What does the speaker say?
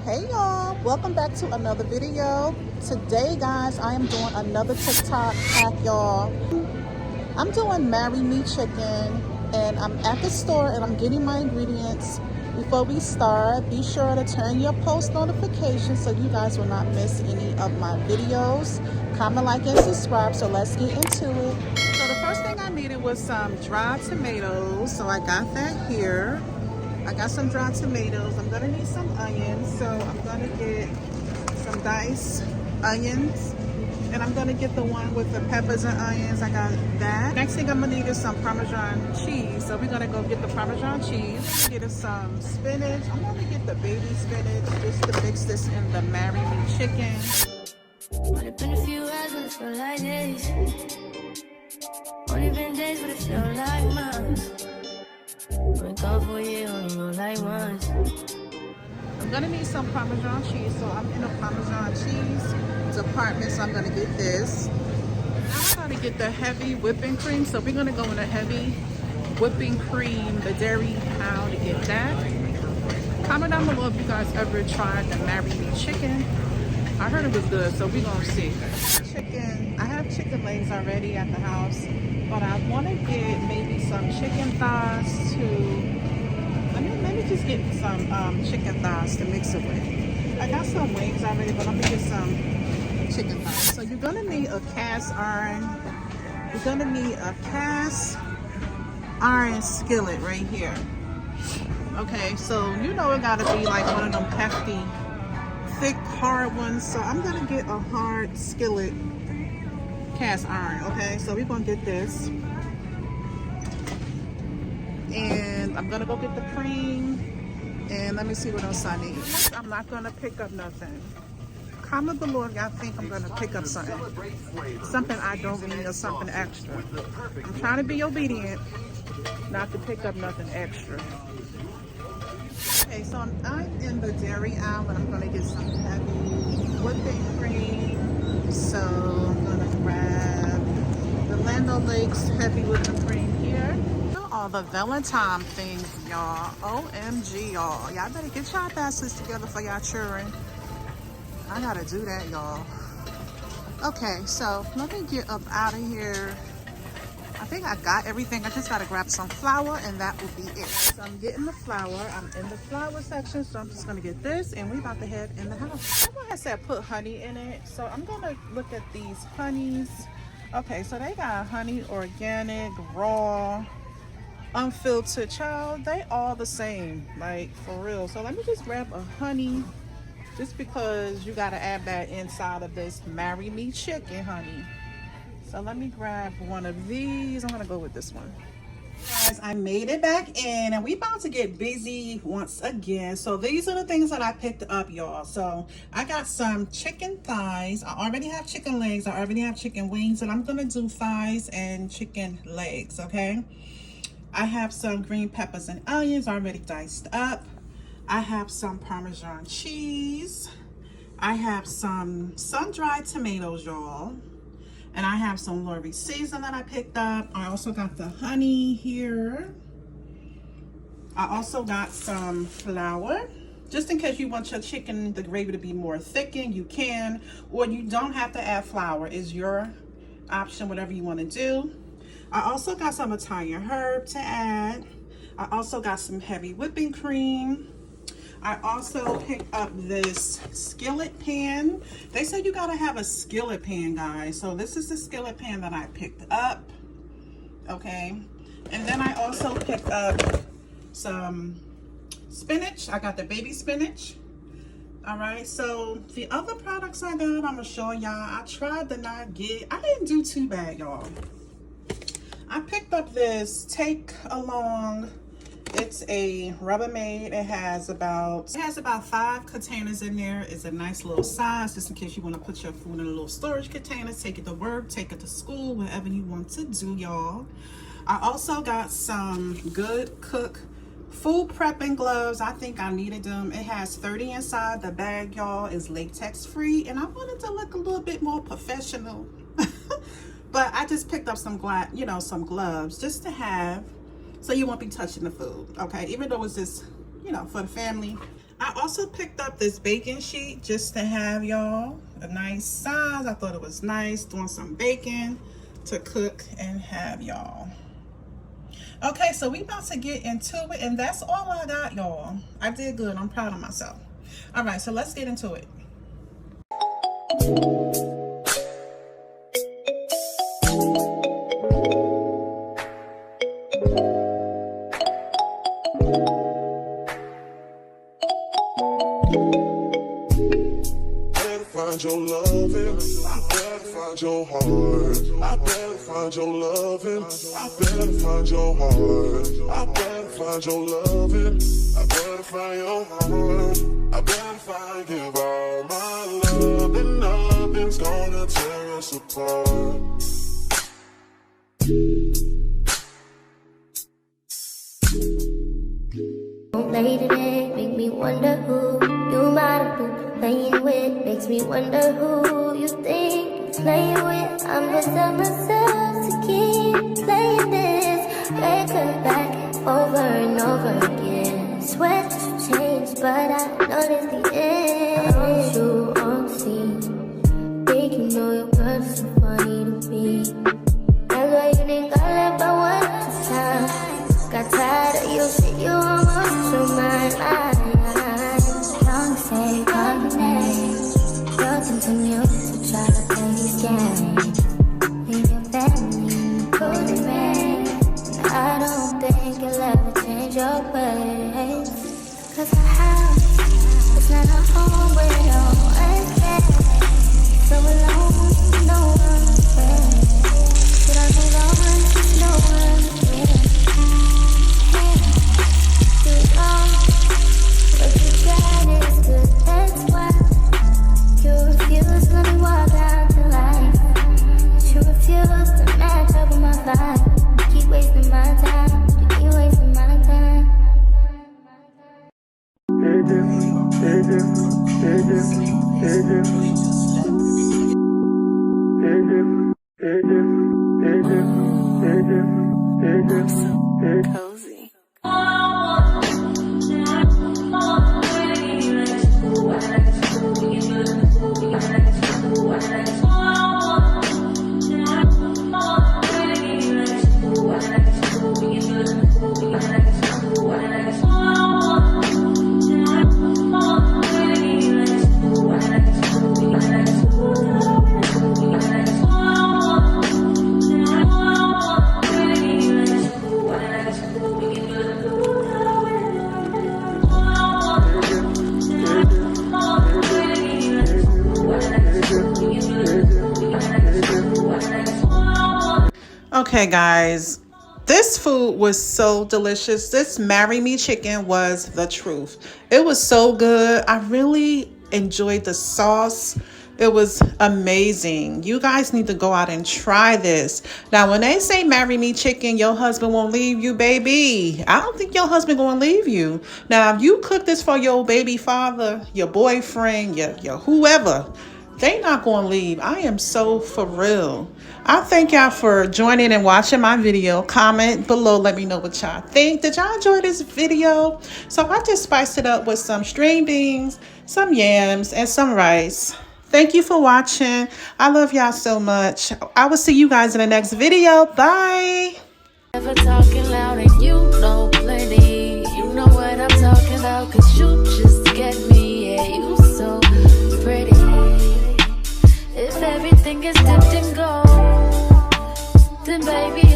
Hey y'all, welcome back to another video. Today guys, I am doing another TikTok hack, y'all. I'm doing marry me chicken, and I'm at the store and I'm getting my ingredients. Before we start, be sure to turn your post notifications so you guys will not miss any of my videos. Comment, like, and subscribe. So let's get into it. So the first thing I needed was some dried tomatoes, so I got that here. I got some dried tomatoes. I'm gonna need some onions, so I'm gonna get some diced onions, and I'm gonna get the one with the peppers and onions. I got that. Next thing I'm gonna need is some Parmesan cheese, so we're gonna go get the Parmesan cheese. Get us some spinach. I'm gonna get the baby spinach just to mix this in the marry me chicken. Only been a few hours, but it feel like days. Only been days, but it feel like months. Wake up for you, only know like once. I'm gonna need some Parmesan cheese, so I'm in a Parmesan cheese department, so I'm gonna get this. Now I'm gonna get the heavy whipping cream, so we're gonna go in a heavy whipping cream, the dairy, how to get that. Comment down below if you guys ever tried the marry me chicken. I heard it was good, so we're gonna see. Chicken, I have chicken legs already at the house, but I wanna get maybe some chicken thighs to, let me just get some chicken thighs to mix it with. I got some wings already, but I'm gonna get some chicken thighs. So you're gonna need a cast iron. You're gonna need a cast iron skillet right here. Okay, so you know it gotta be like one of them hefty, thick, hard ones. So I'm gonna get a hard skillet cast iron. Okay, so we're gonna get this. And I'm gonna go get the cream, and let me see what else I need. I'm not gonna pick up nothing. Comment below if y'all think I'm gonna pick up something I don't need or something extra. I'm trying to be obedient, not to pick up nothing extra. Okay, so I'm in the dairy aisle, and I'm gonna get some heavy whipping cream. So I'm gonna grab the Land O'Lakes heavy whipping cream here. All the Valentine things, y'all. OMG, y'all. Y'all better get y'all baskets together for y'all children. I gotta do that, y'all. Okay, so let me get up out of here. I think I got everything. I just gotta grab some flour, and that will be it. So I'm getting the flour. I'm in the flour section, so I'm just gonna get this, and we about to head in the house. Someone has said put honey in it, so I'm gonna look at these honeys. Okay, so they got honey, organic, raw, unfiltered. Child, they all the same, like for real. So let me just grab a honey, just because you got to add that inside of this marry me chicken, honey. So let me grab one of these. I'm gonna go with this one. Guys, I made it back in, and we about to get busy once again. So these are the things that I picked up, y'all. So I got some chicken thighs. I already have chicken legs. I already have chicken wings, and I'm gonna do thighs and chicken legs. Okay, I have some green peppers and onions already diced up. I have some Parmesan cheese. I have some sun-dried tomatoes, y'all. And I have some Lori season that I picked up. I also got the honey here. I also got some flour. Just in case you want your chicken, the gravy to be more thickened, you can. Or you don't have to add flour. It's your option, whatever you want to do. I also got some Italian herb to add. I also got some heavy whipping cream. I also picked up this skillet pan. They said you gotta have a skillet pan, guys. So this is the skillet pan that I picked up. Okay. And then I also picked up some spinach. I got the baby spinach. All right, so the other products I got, I'm gonna show y'all. I tried to not get, I didn't do too bad, y'all. I picked up this take along. It's a Rubbermaid. It has about 5 containers in there. It's a nice little size, just in case you want to put your food in a little storage container. Take it to work, take it to school, whatever you want to do, y'all. I also got some Good Cook food prepping gloves. I think I needed them. It has 30 inside. The bag, y'all, is latex free, and I wanted to look a little bit more professional. But I just picked up some gloves just to have, so you won't be touching the food. Okay, even though it's just, for the family. I also picked up this baking sheet just to have y'all a nice size. I thought it was nice doing some bacon to cook and have y'all. Okay, so we about to get into it, and that's all I got, y'all. I did good. I'm proud of myself. All right, so let's get into it. Find your loving, I better find your heart. I better find your loving, I better find your heart. I better find your loving, I better find your heart. I better find, give all my love, and nothing's gonna tear us apart. Late today, make me wonder who you might have been playing with. Makes me wonder who you think you're playing with. I'm just telling myself to keep playing this record back over and over again. Swear to change, but I noticed the end. I want you on the scene. Think you know your girl's so funny to me. That's why you didn't got left by one time. Got tired of you, shit, you almost threw my mind. Don't say call your name. You'll continue to try to play this game. Leave your family in the cold rain. I don't think you'll ever change your ways. Cause our house is not a home where no one's there. So alone, no one's there. Should I move on? No one's there. But you tried is good, that's why you refuse to let me walk out the light. You refuse to match up with my vibe. You keep wasting my time, you keep wasting my time. Cozy. Okay, guys, this food was so delicious. This Marry Me chicken was the truth. It was so good. I really enjoyed the sauce. It was amazing. You guys need to go out and try this. Now, when they say marry me chicken, your husband won't leave you, baby. I don't think your husband gonna leave you. Now, if you cook this for your baby father, your boyfriend, your whoever, they not gonna leave. I am so for real. I thank y'all for joining and watching my video. Comment below, let me know what y'all think. Did y'all enjoy this video? So I just spiced it up with some string beans, some yams, and some rice. Thank you for watching. I love y'all so much. I will see you guys in the next video. Bye. Never talking loud and you know plenty. You know what I'm talking about, cause you just get me. Yeah, you so pretty. If everything is dipped in gold, then baby